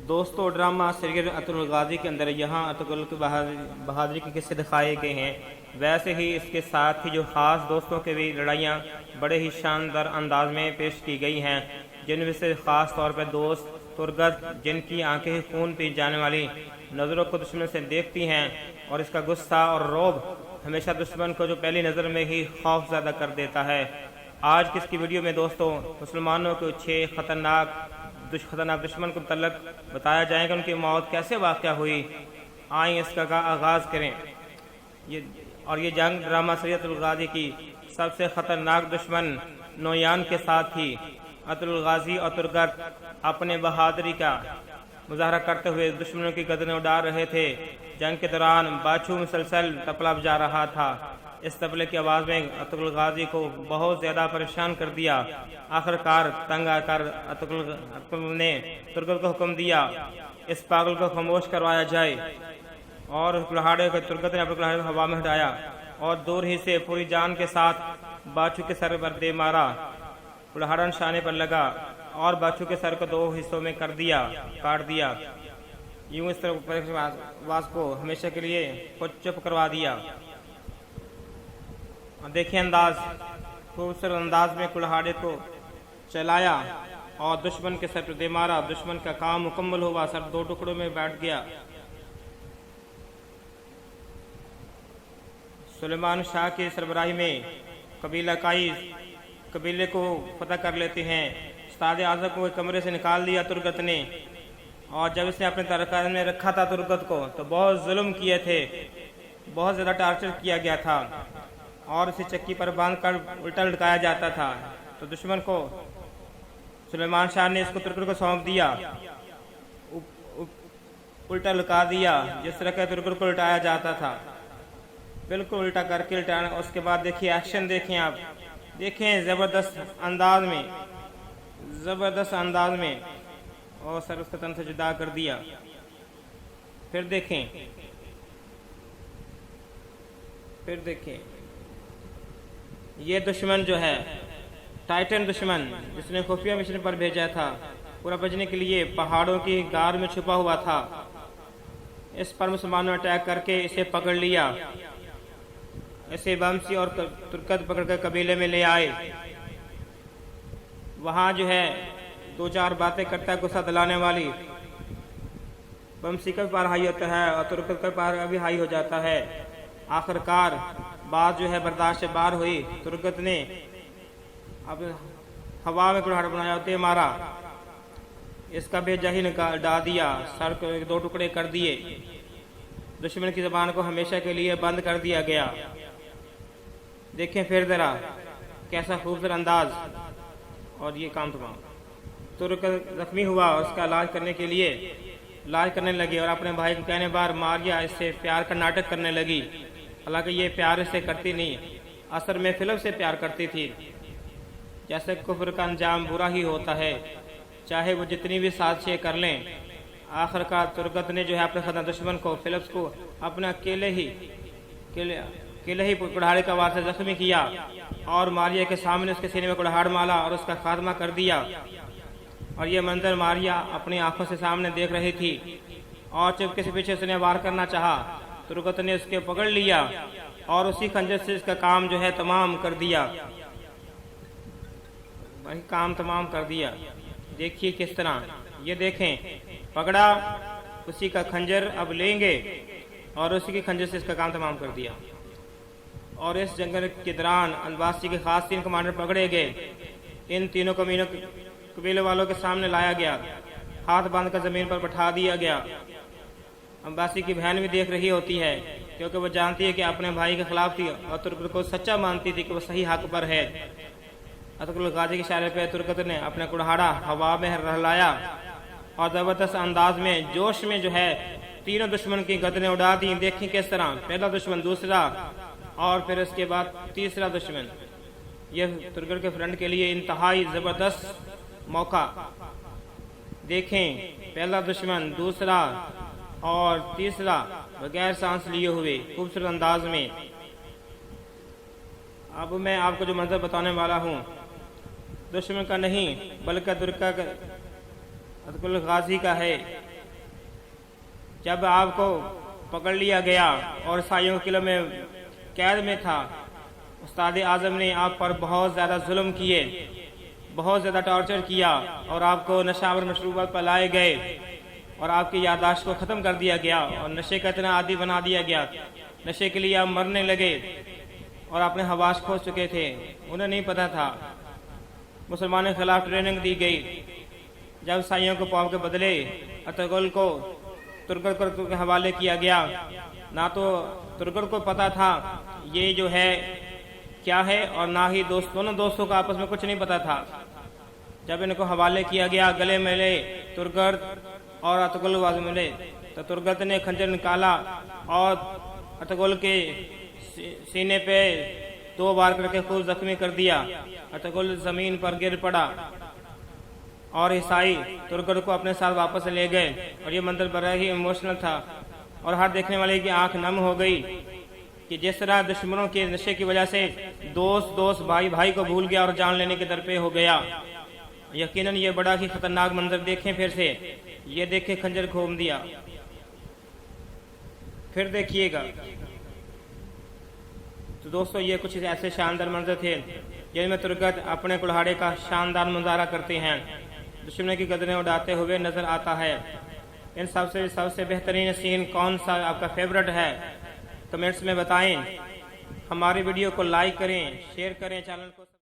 दोस्तों, drama serial Atul गाजी के अंदर यहाँ अतुल की बहादुरी के किस्से दिखाए गए हैं। वैसे ही इसके साथ ही जो ख़ास दोस्तों के भी लड़ाइयाँ बड़े ही शानदार अंदाज में पेश की गई हैं, जिनमें से ख़ास तौर पर दोस्त तुर्गत, जिनकी आंखें खून पी जाने वाली नज़रों को दुश्मन से देखती हैं, और इसका गुस्सा और रौब हमेशा दुश्मन को जो पहली नज़र में ही खौफ ज़्यादा कर देता है। आज की इसकी वीडियो में दोस्तों मुसलमानों को 6 खतरनाक दुश्मन को तलक बताया जाएगा, उनकी मौत कैसे वाक़या हुई। आइए इसका आगाज़ करें। ये जंग ड्रामा सीरियल अतुल गाजी की सबसे ख़तरनाक दुश्मन नोयान के साथ ही अतुल गाजी और तुर्गत अपने बहादुरी का मुजाहरा करते हुए दुश्मनों की गर्दनें उड़ा रहे थे। जंग के दौरान बाछू मुसलसल तबला बजा रहा था। इस तबले की आवाज़ में अतुल गाजी को बहुत ज़्यादा परेशान कर दिया। आखिरकार तंग आकर अतुल ने तुर्गत को हुक्म दिया, इस पागल को खामोश करवाया जाए। और कुल्हाड़े को तुर्गत ने अपने कुल्हाड़े को हवा में उठाया और दूर ही से पूरी जान के साथ बाछू के सर पर दे मारा। कुल्हाड़ा निशाने पर लगा और बाछू के सर को 2 हिस्सों में काट दिया। यूं इस तरह आवाज को हमेशा के लिए चुप करवा दिया। देखिए अंदाज, खूबसूरत अंदाज में कुल्हाड़े को चलाया और दुश्मन के सर पर दे मारा। दुश्मन का काम मुकम्मल हुआ, सर 2 टुकड़ों में बैठ गया। सुलेमान शाह की सरबराही में कबीले को फतह कर लेते हैं। उस्ताद आज़म को कमरे से निकाल दिया तुर्गत ने, और जब इसने अपने तरकार में रखा था तुर्गत को तो बहुत जुल्म किए थे, बहुत ज़्यादा टार्चर किया गया था और इसे चक्की पर बांध कर उल्टा लटकाया जाता था। तो दुश्मन को सुलेमान शाह ने इसको तुर्गत को सौंप दिया, उल्टा लटका दिया जिस तरह का तुर्गत को उल्टाया जाता था, बिल्कुल उल्टा करके उल्टाना। उसके बाद देखिए एक्शन, देखें आप, देखें ज़बरदस्त अंदाज में और सर उसका तन से जुदा कर दिया। फिर देखें ये दुश्मन जो है टाइटन दुश्मन, जिसने खुफिया मिशन पर भेजा था पूरा बचने के लिए, पहाड़ों की गार में छुपा हुआ था। इस पर मुसलमानों ने अटैक करके इसे पकड़ लिया। इसे बमसी और तुर्गत पकड़कर कबीले में ले आए। वहाँ जो है 2-4 बातें करता है गुस्सा दिलाने वाली। बमसी का पार हाई होता है और तुर्गत का पार भी हाई हो जाता है। आखिरकार बात जो है बर्दाश्त से बाहर हुई। तुर्गत ने अब हवा में कुल्हाड़ा बनाया होते मारा, इसका बेजा ही डाल दिया, सर को 2 टुकड़े कर दिए। दुश्मन की ज़बान को हमेशा के लिए बंद कर दिया गया। देखें फिर ज़रा कैसा खूबसूरत अंदाज। और ये काम तमाम। तुर्गत जख्मी हुआ, उसका इलाज करने लगी और अपने भाई को कहने बार मारिया इससे प्यार का नाटक करने लगी। हालांकि ये प्यार इससे करती नहीं, असल में फिल्म से प्यार करती थी। जैसे कुफ्र का अंजाम बुरा ही होता है, चाहे वो जितनी भी साजिशें कर लें। आखिरकार तुर्गत ने जो है अपने खतरनाक दुश्मन को फिलिप्स को अपने अकेले ही कुल्हाड़े का वार से जख्मी किया और मारिया के सामने उसके सीने में कुल्हाड़ मारा और उसका खात्मा कर दिया। और ये मंजर मारिया अपनी आंखों से सामने देख रही थी और चुपके से पीछे उसने वार करना चाहा। तुर्गत ने उसके पकड़ लिया और उसी खंजर से इसका काम जो है तमाम कर दिया। वही काम तमाम कर दिया। देखिए किस तरह, ये देखें, पकड़ा, उसी का खंजर अब लेंगे और उसी के खंजर से इसका काम तमाम कर दिया। और इस जंगल के दौरान अनवासी के खास 3 कमांडर पकड़े गए। इन तीनों कबीले वालों के सामने लाया गया, हाथ बांधकर जमीन पर बैठा दिया गया। अब्बासी की बहन भी देख रही होती है, क्योंकि वो जानती है कि अपने भाई के खिलाफ थी और तुर्गत को सच्चा मानती थी कि वो सही हक पर है। अतुल गाजी के इशारे पर तुर्गत ने अपना कुल्हाड़ा हवा में रहलाया और जबरदस्त अंदाज में जोश में जो है तीनों दुश्मन की गर्दनें उड़ा दी। देखें किस तरह, पहला दुश्मन, दूसरा और फिर उसके बाद तीसरा दुश्मन। यह तुर्गत के फ्रंट के लिए इंतहाई जबरदस्त मौका। देखें, पहला दुश्मन, दूसरा और तीसरा बगैर सांस लिए हुए खूबसूरत अंदाज में। अब मैं आपको जो मंजर बताने वाला हूँ दुश्मन का नहीं बल्कि तुर्का का अतुल गाजी का है। जब आपको पकड़ लिया गया और ईसाइयों के किले में कैद में था, उस्ताद आज़म ने आप पर बहुत ज़्यादा जुल्म किए, बहुत ज़्यादा टॉर्चर किया और आपको नशावर मशरूबात पर लाए गए और आपकी याददाश्त को ख़त्म कर दिया गया और नशे का इतना आदी बना दिया गया। नशे के लिए आप मरने लगे और आपने हवास खो चुके थे। उन्हें नहीं पता था। मुसलमानों के खिलाफ ट्रेनिंग दी गई। जब ईसाइयों को पाव के बदले अतगुल को तुर्क के हवाले किया गया, ना तो तुर्क को पता था ये जो है क्या है और ना ही दोनों दोस्तों को आपस में कुछ नहीं पता था। जब इनको हवाले किया गया, गले मिले तुर्गत और अतगुल आवाज मिले, तो तुर्गत ने खंजर निकाला और अतगुल के सीने पे 2 बार करके खूब जख्मी कर दिया। अतगुल जमीन पर गिर पड़ा और ईसाई तुर्गत को अपने साथ वापस ले गए और ये मंजर बड़ा ही इमोशनल था और हर देखने वाले की आंख नम हो गई कि जिस तरह दुश्मनों के नशे की वजह से दोस्त भाई भाई को भूल गया और जान लेने के दर पे हो गया। यकीनन ये बड़ा ही खतरनाक मंजर देखें फिर से, ये देखे खंजर घूम दिया, फिर देखिएगा। तो दोस्तों ये कुछ ऐसे शानदार मंजर थे जिनमें तुर्गत अपने कुल्हाड़े का शानदार मुजाहरा करते हैं, दुश्मन की गदरें उड़ाते हुए नजर आता है। इन सबसे बेहतरीन सीन कौन सा आपका फेवरेट है, कमेंट्स में बताएं। हमारी वीडियो को लाइक करें, शेयर करें, चैनल को